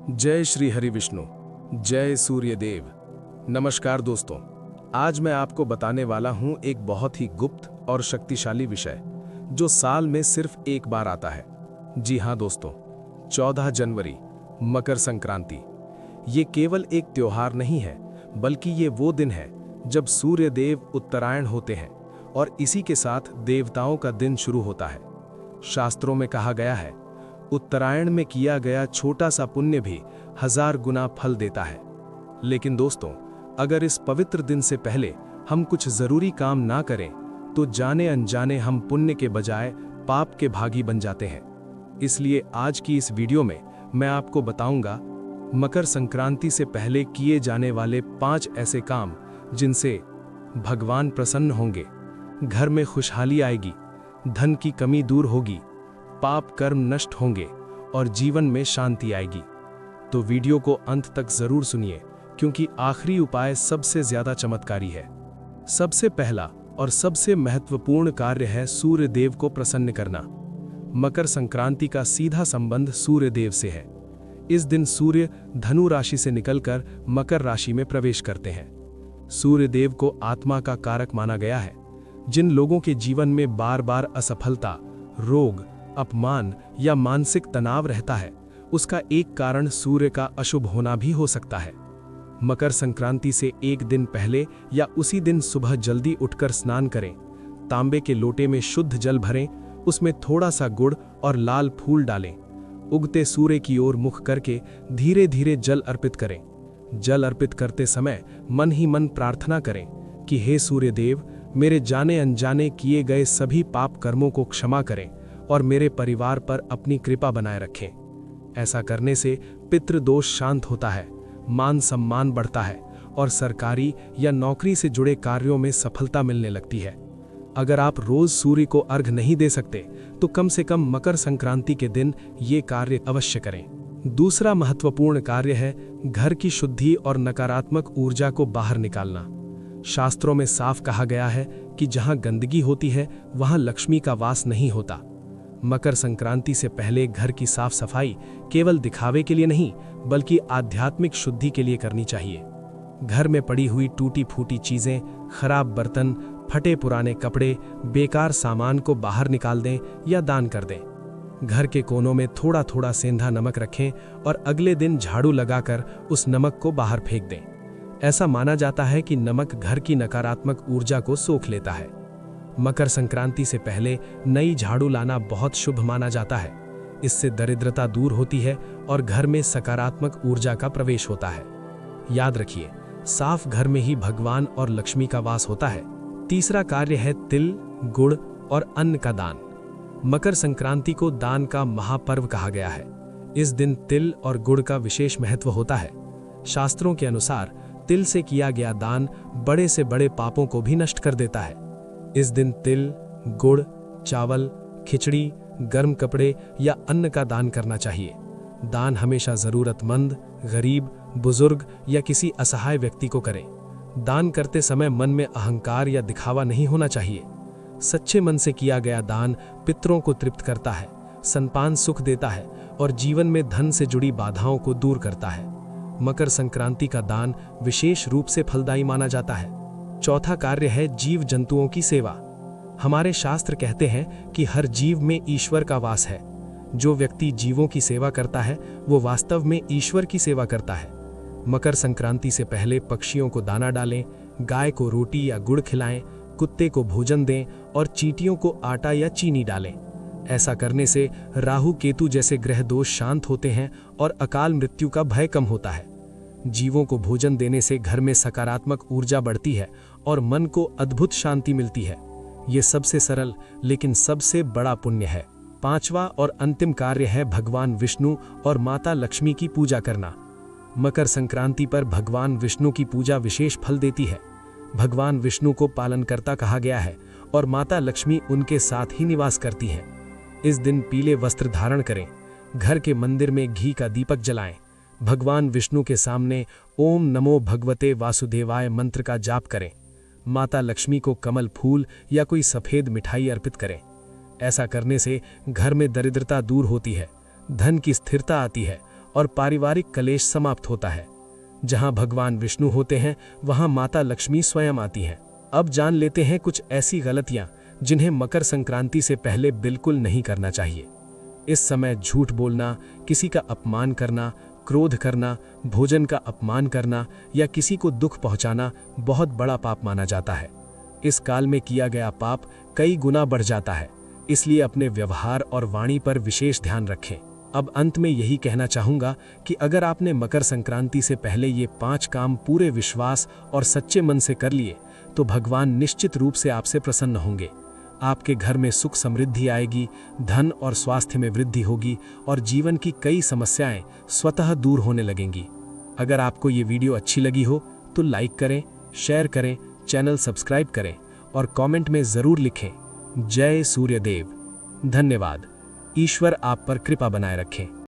जय श्री हरि विष्णु, जय सूर्य देव। नमस्कार दोस्तों, आज मैं आपको बताने वाला हूं एक बहुत ही गुप्त और शक्तिशाली विषय जो साल में सिर्फ एक बार आता है। जी हां दोस्तों, 14 जनवरी, मकर संक्रांति। ये केवल एक त्योहार नहीं है, बल्कि ये वो दिन है जब सूर्य देव उत्तरायण होते हैं और इसी के साथ देवताओं का दिन शुरू होता है। शास्त्रों में कहा गया है, उत्तरायण में किया गया छोटा सा पुण्य भी 1000 गुना फल देता है। लेकिन दोस्तों, अगर इस पवित्र दिन से पहले हम कुछ जरूरी काम ना करें तो जाने अनजाने हम पुण्य के बजाय पाप के भागी बन जाते हैं। इसलिए आज की इस वीडियो में मैं आपको बताऊंगा मकर संक्रांति से पहले किए जाने वाले 5 ऐसे काम जिनसे भगवान प्रसन्न होंगे, घर में खुशहाली आएगी, धन की कमी दूर होगी, पाप कर्म नष्ट होंगे और जीवन में शांति आएगी। तो वीडियो को अंत तक जरूर सुनिए, क्योंकि आखिरी उपाय सबसे ज्यादा चमत्कारी है। सबसे पहला और सबसे महत्वपूर्ण कार्य है सूर्य देव को प्रसन्न करना। मकर संक्रांति का सीधा संबंध सूर्य देव से है। इस दिन सूर्य धनु राशि से निकलकर मकर राशि में प्रवेश करते हैं। सूर्य देव को आत्मा का कारक माना गया है। जिन लोगों के जीवन में बार बार असफलता, रोग, अपमान या मानसिक तनाव रहता है, उसका एक कारण सूर्य का अशुभ होना भी हो सकता है। मकर संक्रांति से एक दिन पहले या उसी दिन सुबह जल्दी उठकर स्नान करें। तांबे के लोटे में शुद्ध जल भरें, उसमें थोड़ा सा गुड़ और लाल फूल डालें। उगते सूर्य की ओर मुख करके धीरे धीरे जल अर्पित करें। जल अर्पित करते समय मन ही मन प्रार्थना करें कि हे सूर्य देव, मेरे जाने अनजाने किए गए सभी पाप कर्मों को क्षमा करें और मेरे परिवार पर अपनी कृपा बनाए रखें। ऐसा करने से पितृदोष शांत होता है, मान सम्मान बढ़ता है और सरकारी या नौकरी से जुड़े कार्यों में सफलता मिलने लगती है। अगर आप रोज सूर्य को अर्घ नहीं दे सकते तो कम से कम मकर संक्रांति के दिन ये कार्य अवश्य करें। दूसरा महत्वपूर्ण कार्य है घर की शुद्धि और नकारात्मक ऊर्जा को बाहर निकालना। शास्त्रों में साफ कहा गया है कि जहां गंदगी होती है वहां लक्ष्मी का वास नहीं होता। मकर संक्रांति से पहले घर की साफ सफाई केवल दिखावे के लिए नहीं, बल्कि आध्यात्मिक शुद्धि के लिए करनी चाहिए। घर में पड़ी हुई टूटी फूटी चीजें, खराब बर्तन, फटे पुराने कपड़े, बेकार सामान को बाहर निकाल दें या दान कर दें। घर के कोनों में थोड़ा थोड़ा सेंधा नमक रखें और अगले दिन झाड़ू लगाकर उस नमक को बाहर फेंक दें। ऐसा माना जाता है कि नमक घर की नकारात्मक ऊर्जा को सोख लेता है। मकर संक्रांति से पहले नई झाड़ू लाना बहुत शुभ माना जाता है। इससे दरिद्रता दूर होती है और घर में सकारात्मक ऊर्जा का प्रवेश होता है। याद रखिए, साफ घर में ही भगवान और लक्ष्मी का वास होता है। तीसरा कार्य है तिल, गुड़ और अन्न का दान। मकर संक्रांति को दान का महापर्व कहा गया है। इस दिन तिल और गुड़ का विशेष महत्व होता है। शास्त्रों के अनुसार तिल से किया गया दान बड़े से बड़े पापों को भी नष्ट कर देता है। इस दिन तिल, गुड़, चावल, खिचड़ी, गर्म कपड़े या अन्न का दान करना चाहिए। दान हमेशा जरूरतमंद, गरीब, बुजुर्ग या किसी असहाय व्यक्ति को करें। दान करते समय मन में अहंकार या दिखावा नहीं होना चाहिए। सच्चे मन से किया गया दान पितरों को तृप्त करता है, संतान सुख देता है और जीवन में धन से जुड़ी बाधाओं को दूर करता है। मकर संक्रांति का दान विशेष रूप से फलदायी माना जाता है। चौथा कार्य है जीव जंतुओं की सेवा। हमारे शास्त्र कहते हैं कि हर जीव में ईश्वर का वास है। जो व्यक्ति जीवों की सेवा करता है वो वास्तव में ईश्वर की सेवा करता है। मकर संक्रांति से पहले पक्षियों को दाना डालें, गाय को रोटी या गुड़ खिलाएं, कुत्ते को भोजन दें और चींटियों को आटा या चीनी डालें। ऐसा करने से राहु केतु जैसे ग्रह दोष शांत होते हैं और अकाल मृत्यु का भय कम होता है। जीवों को भोजन देने से घर में सकारात्मक ऊर्जा बढ़ती है और मन को अद्भुत शांति मिलती है। ये सबसे सरल लेकिन सबसे बड़ा पुण्य है। पांचवा और अंतिम कार्य है भगवान विष्णु और माता लक्ष्मी की पूजा करना। मकर संक्रांति पर भगवान विष्णु की पूजा विशेष फल देती है। भगवान विष्णु को पालनकर्ता कहा गया है और माता लक्ष्मी उनके साथ ही निवास करती हैं। इस दिन पीले वस्त्र धारण करें, घर के मंदिर में घी का दीपक जलाएं, भगवान विष्णु के सामने ओम नमो भगवते वासुदेवाय मंत्र का जाप करें। माता लक्ष्मी को कमल फूल या कोई सफेद मिठाई अर्पित करें। ऐसा करने से घर में दरिद्रता दूर होती है, धन की स्थिरता आती है और पारिवारिक कलेश समाप्त होता है। जहां भगवान विष्णु होते हैं वहां माता लक्ष्मी स्वयं आती हैं। अब जान लेते हैं कुछ ऐसी गलतियां जिन्हें मकर संक्रांति से पहले बिल्कुल नहीं करना चाहिए। इस समय झूठ बोलना, किसी का अपमान करना, क्रोध करना, भोजन का अपमान करना या किसी को दुख पहुंचाना बहुत बड़ा पाप माना जाता है। इस काल में किया गया पाप कई गुना बढ़ जाता है, इसलिए अपने व्यवहार और वाणी पर विशेष ध्यान रखें। अब अंत में यही कहना चाहूंगा कि अगर आपने मकर संक्रांति से पहले ये 5 काम पूरे विश्वास और सच्चे मन से कर लिए तो भगवान निश्चित रूप से आपसे प्रसन्न होंगे। आपके घर में सुख समृद्धि आएगी, धन और स्वास्थ्य में वृद्धि होगी और जीवन की कई समस्याएं स्वतः दूर होने लगेंगी। अगर आपको ये वीडियो अच्छी लगी हो तो लाइक करें, शेयर करें, चैनल सब्सक्राइब करें और कमेंट में ज़रूर लिखें जय सूर्यदेव। धन्यवाद। ईश्वर आप पर कृपा बनाए रखें।